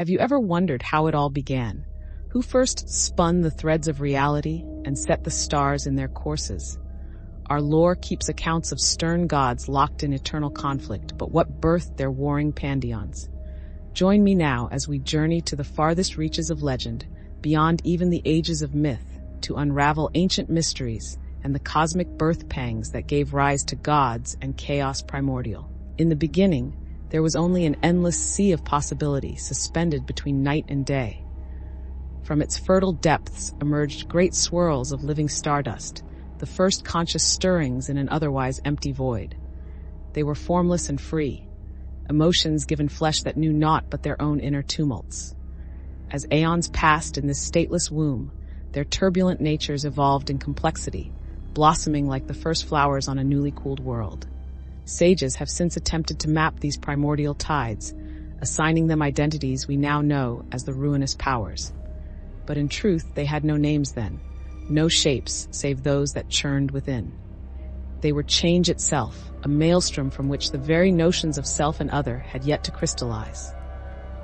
Have you ever wondered how it all began? Who first spun the threads of reality and set the stars in their courses? Our lore keeps accounts of stern gods locked in eternal conflict, but what birthed their warring pantheons? Join me now as we journey to the farthest reaches of legend, beyond even the ages of myth, to unravel ancient mysteries and the cosmic birth pangs that gave rise to gods and chaos primordial. In the beginning, there was only an endless sea of possibility suspended between night and day. From its fertile depths emerged great swirls of living stardust, the first conscious stirrings in an otherwise empty void. They were formless and free, emotions given flesh that knew naught but their own inner tumults. As aeons passed in this stateless womb, their turbulent natures evolved in complexity, blossoming like the first flowers on a newly cooled world. Sages have since attempted to map these primordial tides, assigning them identities we now know as the Ruinous Powers. But in truth, they had no names then, no shapes save those that churned within. They were change itself, a maelstrom from which the very notions of self and other had yet to crystallize.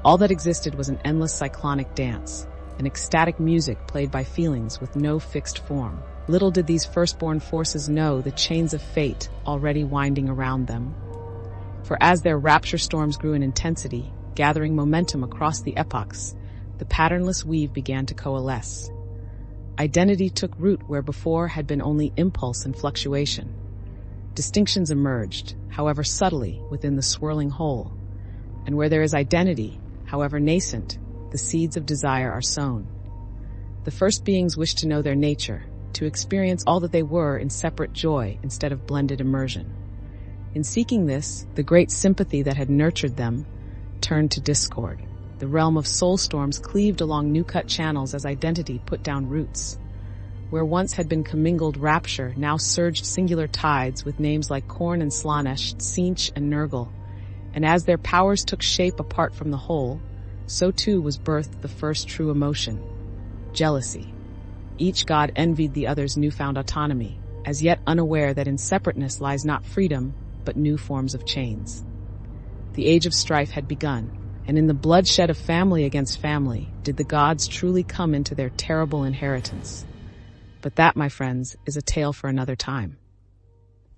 All that existed was an endless cyclonic dance, an ecstatic music played by feelings with no fixed form. Little did these firstborn forces know the chains of fate already winding around them. For as their rapture storms grew in intensity, gathering momentum across the epochs, the patternless weave began to coalesce. Identity took root where before had been only impulse and fluctuation. Distinctions emerged, however subtly, within the swirling whole. And where there is identity, however nascent, the seeds of desire are sown. The first beings wished to know their nature, to experience all that they were in separate joy instead of blended immersion. In seeking this, the great sympathy that had nurtured them turned to discord. The realm of soul storms cleaved along new-cut channels as identity put down roots. Where once had been commingled rapture, now surged singular tides with names like Korn and Slanesh, Tzeentch and Nurgle. And as their powers took shape apart from the whole, so too was birthed the first true emotion: jealousy. Each god envied the other's newfound autonomy, as yet unaware that in separateness lies not freedom, but new forms of chains. The age of strife had begun, and in the bloodshed of family against family did the gods truly come into their terrible inheritance. But that, my friends, is a tale for another time.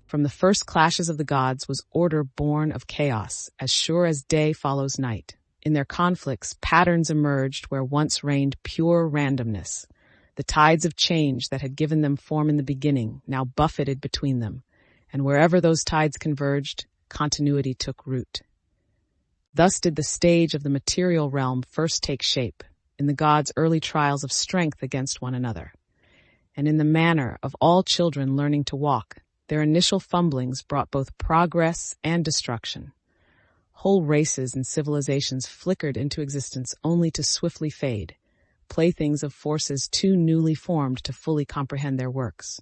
From the first clashes of the gods was order born of chaos, as sure as day follows night. In their conflicts, patterns emerged where once reigned pure randomness. The tides of change that had given them form in the beginning now buffeted between them, and wherever those tides converged, continuity took root. Thus did the stage of the material realm first take shape, in the gods' early trials of strength against one another. And in the manner of all children learning to walk, their initial fumblings brought both progress and destruction. Whole races and civilizations flickered into existence only to swiftly fade, playthings of forces too newly formed to fully comprehend their works.